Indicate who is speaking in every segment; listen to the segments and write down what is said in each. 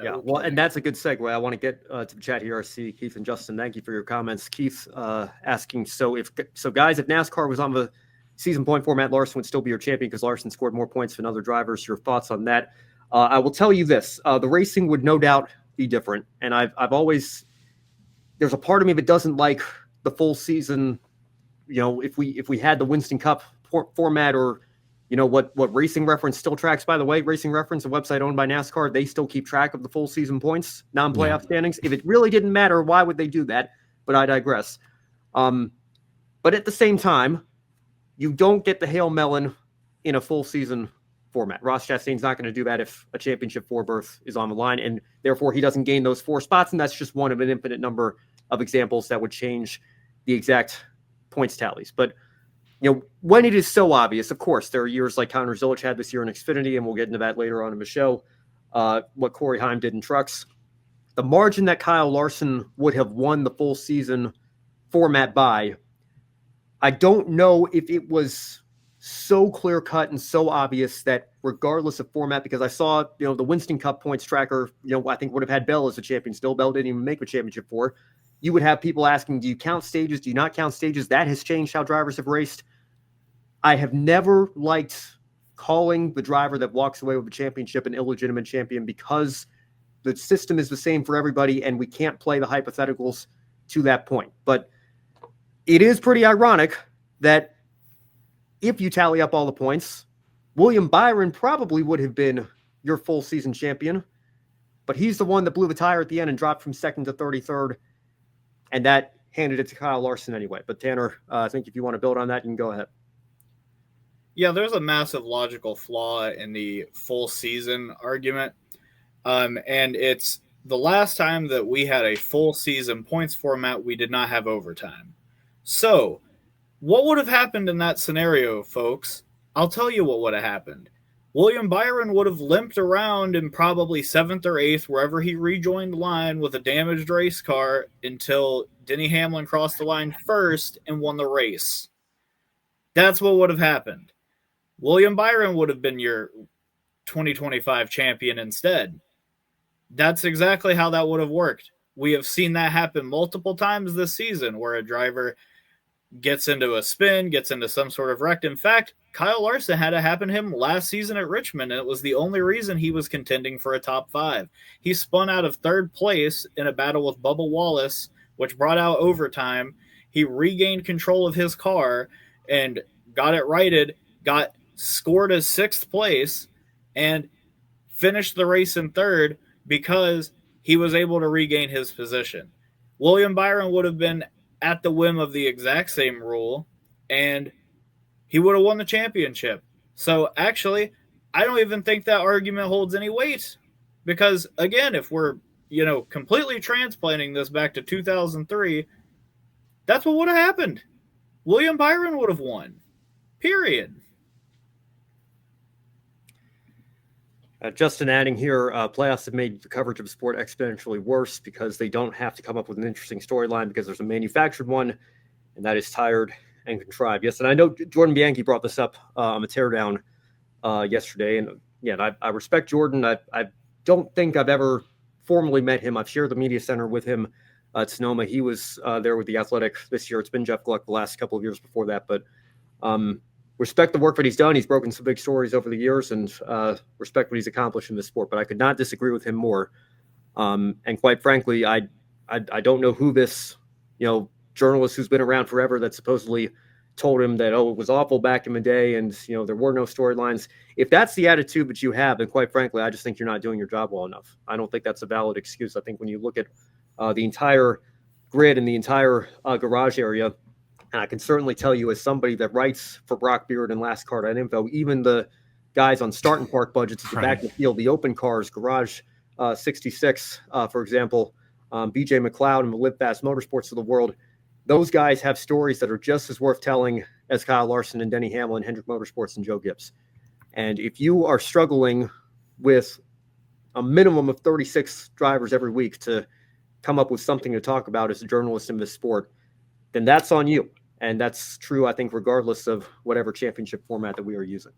Speaker 1: Yeah, well, and that's a good segue. I want to get to the chat here. I see Keith and Justin. Thank you for your comments. Keith asking, guys, if NASCAR was on the season point format, Larson would still be your champion because Larson scored more points than other drivers. Your thoughts on that? I will tell you this: the racing would no doubt be different, and I've always there's a part of me that doesn't like the full season. You know, if we had the Winston Cup format, or you know what Racing Reference still tracks, by the way, Racing Reference, a website owned by NASCAR, they still keep track of the full season points, non-playoff standings. If it really didn't matter, why would they do that? But I digress. But at the same time, you don't get the Hail Melon in a full season format. Ross Chastain's not going to do that if a championship 4 berth is on the line, and therefore he doesn't gain those 4 spots, and that's just one of an infinite number of examples that would change the exact points tallies. But you know, when it is so obvious, of course, there are years like Conor Zilic had this year in Xfinity, and we'll get into that later on in the show, what Corey Heim did in trucks. The margin that Kyle Larson would have won the full season format by, I don't know if it was so clear-cut and so obvious that regardless of format, because I saw, you know, the Winston Cup points tracker, you know, I think would have had Bell as a champion still. Bell didn't even make a championship 4. You would have people asking, do you count stages? Do you not count stages? That has changed how drivers have raced. I have never liked calling the driver that walks away with a championship an illegitimate champion, because the system is the same for everybody and we can't play the hypotheticals to that point. But it is pretty ironic that if you tally up all the points, William Byron probably would have been your full season champion, but he's the one that blew the tire at the end and dropped from 2nd to 33rd. And that handed it to Kyle Larson anyway. But Tanner, I think if you want to build on that, you can go ahead.
Speaker 2: Yeah, there's a massive logical flaw in the full season argument. And it's the last time that we had a full season points format, we did not have overtime. So what would have happened in that scenario, folks? I'll tell you what would have happened. William Byron would have limped around in probably 7th or 8th, wherever he rejoined the line with a damaged race car, until Denny Hamlin crossed the line first and won the race. That's what would have happened. William Byron would have been your 2025 champion instead. That's exactly how that would have worked. We have seen that happen multiple times this season, where a driver gets into a spin, gets into some sort of wreck. In fact, Kyle Larson had it happen to him last season at Richmond, and it was the only reason he was contending for a top 5. He spun out of 3rd place in a battle with Bubba Wallace, which brought out overtime. He regained control of his car and got it righted, scored as 6th place, and finished the race in 3rd because he was able to regain his position. William Byron would have been at the whim of the exact same rule, and he would have won the championship. So actually, I don't even think that argument holds any weight, because again, if we're, you know, completely transplanting this back to 2003, that's what would have happened. William Byron would have won. Period.
Speaker 1: Justin adding here, playoffs have made the coverage of the sport exponentially worse because they don't have to come up with an interesting storyline, because there's a manufactured one, and that is tired and contrived. Yes, and I know Jordan Bianchi brought this up on the teardown yesterday, and yeah, I respect Jordan. I don't think I've ever formally met him. I've shared the media center with him at Sonoma. He was there with the Athletic this year. It's been Jeff Gluck the last couple of years before that, but respect the work that he's done. He's broken some big stories over the years, and respect what he's accomplished in this sport. But I could not disagree with him more. And quite frankly, I don't know who this, you know, journalist who's been around forever that supposedly told him that, oh, it was awful back in the day, and you know there were no storylines. If that's the attitude that you have, then quite frankly, I just think you're not doing your job well enough. I don't think that's a valid excuse. I think when you look at the entire grid and the entire garage area. And I can certainly tell you, as somebody that writes for Brock Beard and LastCar.info, even the guys on Start and Park budgets at the back of the field, the open cars, Garage 66, for example, BJ McLeod and the Live Fast Motorsports of the world, those guys have stories that are just as worth telling as Kyle Larson and Denny Hamlin, Hendrick Motorsports, and Joe Gibbs. And if you are struggling with a minimum of 36 drivers every week to come up with something to talk about as a journalist in this sport, then that's on you. And that's true, I think, regardless of whatever championship format that we are using.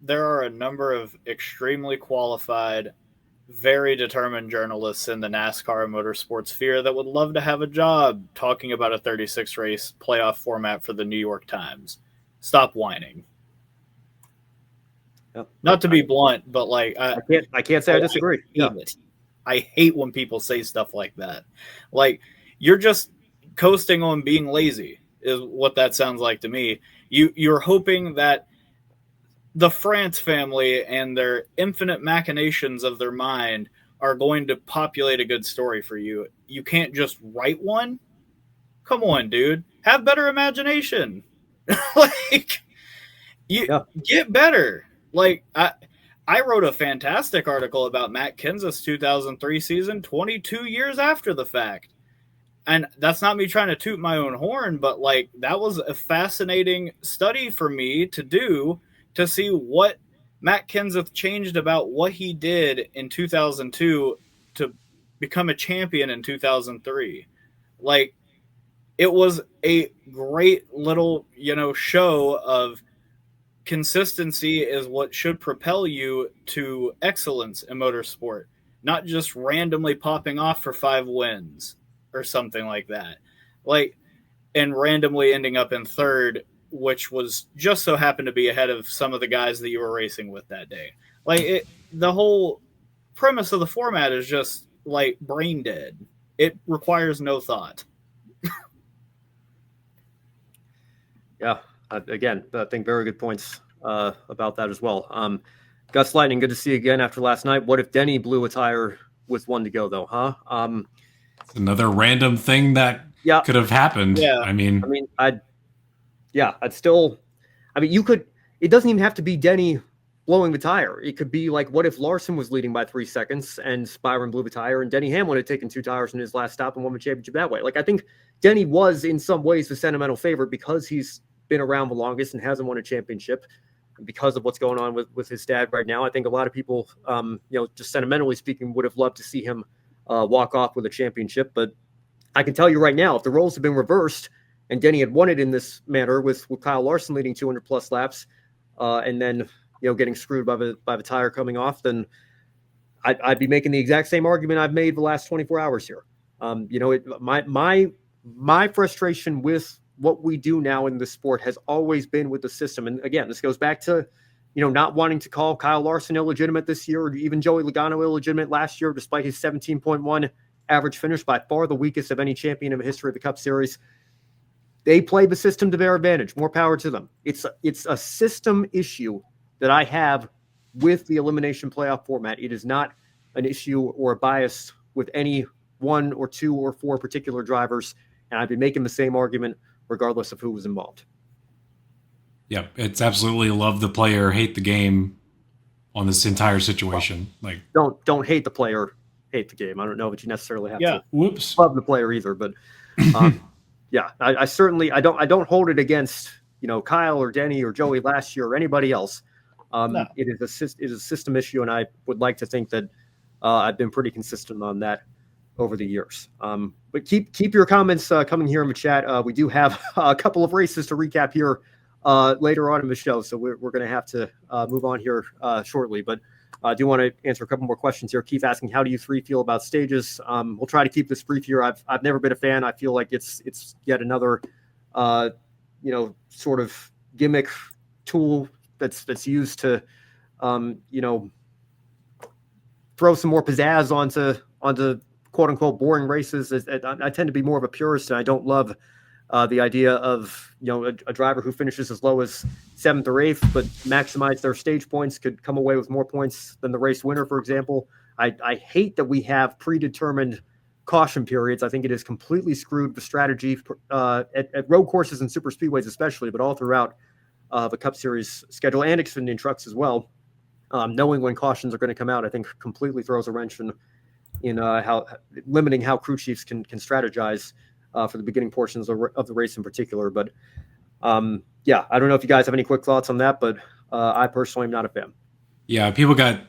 Speaker 2: There are a number of extremely qualified very determined journalists in the NASCAR and motorsports sphere that would love to have a job talking about a 36 race playoff format for the New York Times. Stop whining.
Speaker 1: Yep.
Speaker 2: Not to be blunt, but like
Speaker 1: I can't say I disagree.
Speaker 2: I hate when people say stuff like that. Like, you're just coasting on being lazy is what that sounds like to me. You're hoping that the France family and their infinite machinations of their mind are going to populate a good story for you. You can't just write one. Come on, dude. Have better imagination. Like, get better. Like, I wrote a fantastic article about Matt Kenseth's 2003 season 22 years after the fact. And that's not me trying to toot my own horn, but like, that was a fascinating study for me to do, to see what Matt Kenseth changed about what he did in 2002 to become a champion in 2003. Like, it was a great little, show of consistency is what should propel you to excellence in motorsport, not just randomly popping off for 5 wins or something like that. Like, and randomly ending up in third, which was just so happened to be ahead of some of the guys that you were racing with that day. Like, the whole premise of the format is just like brain dead. It requires no thought.
Speaker 1: Yeah. Again, I think very good points about that as well. Gus Lightning, good to see you again after last night. What if Denny blew a tire with 1 to go, though, huh?
Speaker 3: It's another random thing that could have happened.
Speaker 1: Yeah. You could. It doesn't even have to be Denny blowing the tire. It could be like, what if Larson was leading by 3 seconds and Byron blew the tire and Denny Hamlin had taken 2 tires in his last stop and won the championship that way? Like, I think Denny was in some ways the sentimental favorite because he's been around the longest and hasn't won a championship, because of what's going on with his dad right now. I think a lot of people, just sentimentally speaking, would have loved to see him walk off with a championship. But I can tell you right now, if the roles had been reversed and Denny had won it in this manner with Kyle Larson leading 200 plus laps, and then getting screwed by the tire coming off, then I'd be making the exact same argument I've made the last 24 hours here. My frustration with what we do now in the sport has always been with the system. And again, this goes back to, not wanting to call Kyle Larson illegitimate this year, or even Joey Logano illegitimate last year, despite his 17.1 average finish, by far the weakest of any champion in the history of the Cup Series. They play the system to their advantage. More power to them. It's a system issue that I have with the elimination playoff format. It is not an issue or a bias with any 1 or 2 or 4 particular drivers. And I'd be making the same argument regardless of who was involved.
Speaker 3: Yeah, it's absolutely love the player, hate the game on this entire situation. Like,
Speaker 1: don't hate the player, hate the game. I don't know that you necessarily have to love the player either, but I certainly don't hold it against Kyle or Denny or Joey last year or anybody else. No. It is a system issue, and I would like to think that I've been pretty consistent on that over the years. But keep your comments coming here in the chat. We do have a couple of races to recap here later on in the show, so we're going to have to move on here shortly. But I do want to answer a couple more questions here. Keith asking, how do you 3 feel about stages? We'll try to keep this brief here. I've never been a fan. I feel like it's yet another sort of gimmick tool that's used to throw some more pizzazz onto quote unquote boring races. I tend to be more of a purist, and I don't love the idea of a driver who finishes as low as 7th or 8th but maximize their stage points could come away with more points than the race winner, for example. I hate that we have predetermined caution periods. I think it is completely screwed the strategy at road courses and super speedways especially, but all throughout the Cup Series schedule and Xfinity trucks as well. Knowing when cautions are going to come out, I think completely throws a wrench in how limiting how crew chiefs can strategize for the beginning portions of the race in particular. But I don't know if you guys have any quick thoughts on that, but I personally am not a fan. Yeah,
Speaker 3: people got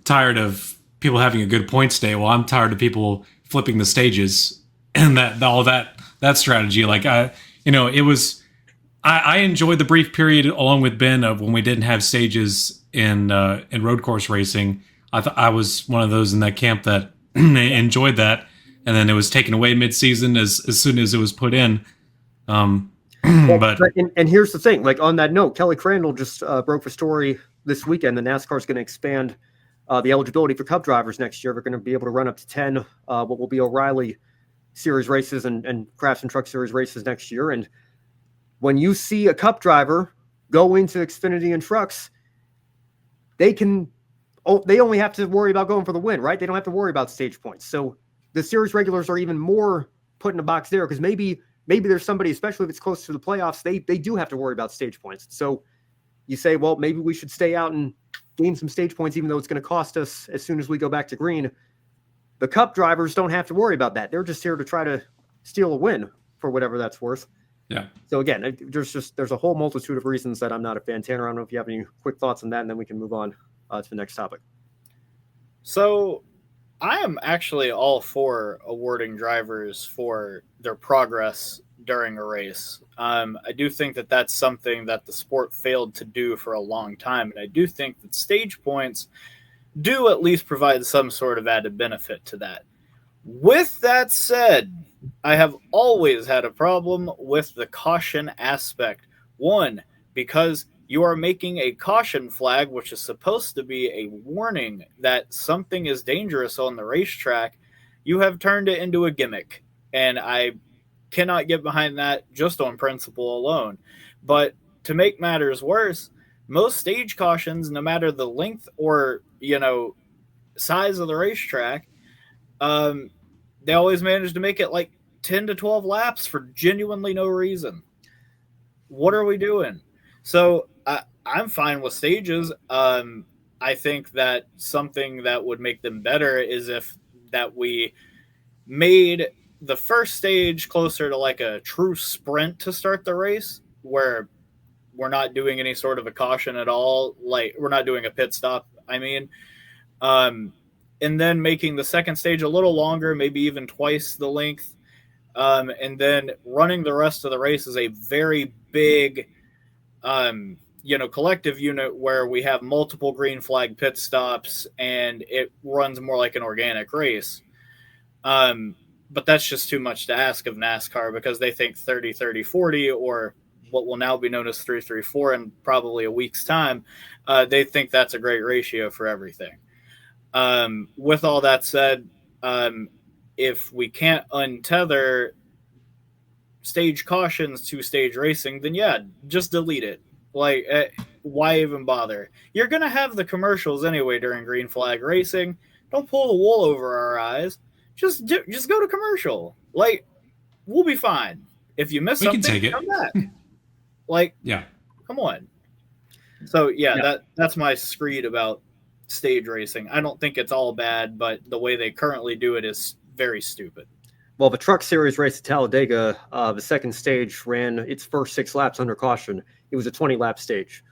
Speaker 3: tired of people having a good points day. Well, I'm tired of people flipping the stages and that strategy. Like I enjoyed the brief period along with Ben of when we didn't have stages in road course racing. I was one of those in that camp that enjoyed that, and then it was taken away mid-season as soon as it was put in. But
Speaker 1: and here's the thing, like on that note, Kelly Crandall just broke the story this weekend. The NASCAR is going to expand the eligibility for Cup drivers next year. They're going to be able to run up to 10 what will be O'Reilly Series races and Craftsman Truck Series races next year. And when you see a Cup driver go into Xfinity and trucks, they only have to worry about going for the win, right? They don't have to worry about stage points. So the series regulars are even more put in a box there, because maybe there's somebody, especially if it's close to the playoffs, they do have to worry about stage points. So you say, well, maybe we should stay out and gain some stage points, even though it's going to cost us as soon as we go back to green. The Cup drivers don't have to worry about that. They're just here to try to steal a win for whatever that's worth.
Speaker 3: Yeah.
Speaker 1: So again, there's a whole multitude of reasons that I'm not a fan. Tanner, I don't know if you have any quick thoughts on that, and then we can move on to the next topic.
Speaker 2: So I am actually all for awarding drivers for their progress during a race. I do think that that's something that the sport failed to do for a long time. And I do think that stage points do at least provide some sort of added benefit to that. With that said, I have always had a problem with the caution aspect. One, because you are making a caution flag, which is supposed to be a warning that something is dangerous on the racetrack. You have turned it into a gimmick, and I cannot get behind that just on principle alone. But to make matters worse, most stage cautions, no matter the length or size of the racetrack, they always manage to make it like 10 to 12 laps for genuinely no reason. What are we doing? So I'm fine with stages. I think that something that would make them better is if that we made the first stage closer to like a true sprint to start the race, where we're not doing any sort of a caution at all. Like, we're not doing a pit stop, I mean. And then making the second stage a little longer, maybe even twice the length. And then running the rest of the race as a very big, collective unit where we have multiple green flag pit stops and it runs more like an organic race. But that's just too much to ask of NASCAR, because they think 30-30-40, or what will now be known as 3-3-4 in probably a week's time. They think that's a great ratio for everything. With all that said, if we can't untether stage cautions to stage racing, then yeah, just delete it. Like, why even bother? You're going to have the commercials anyway during green flag racing. Don't pull the wool over our eyes. Just go to commercial. Like, we'll be fine. If you miss something,
Speaker 3: can take
Speaker 2: come
Speaker 3: it.
Speaker 2: back. Like,
Speaker 3: yeah,
Speaker 2: come on. So yeah, that's my screed about stage racing. I don't think it's all bad, but the way they currently do it is very stupid.
Speaker 1: Well, the Truck Series race at Talladega, the second stage ran its first 6 laps under caution. It was a 20-lap stage.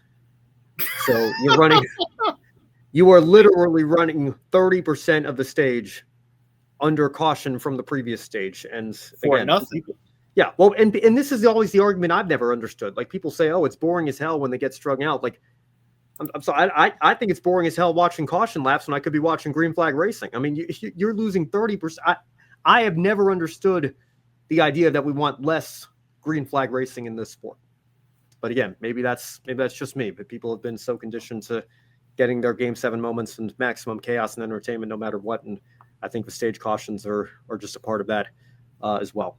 Speaker 1: So you are literally running 30% of the stage under caution from the previous stage. And
Speaker 2: for
Speaker 1: again,
Speaker 2: nothing.
Speaker 1: Yeah, well, and this is always the argument I've never understood. Like, people say, oh, it's boring as hell when they get strung out. Like, I'm sorry, I think it's boring as hell watching caution laps when I could be watching green flag racing. I mean, you're losing 30%. I have never understood the idea that we want less green flag racing in this sport. But again, maybe that's just me. But people have been so conditioned to getting their Game 7 moments and maximum chaos and entertainment no matter what. And I think the stage cautions are just a part of that as well.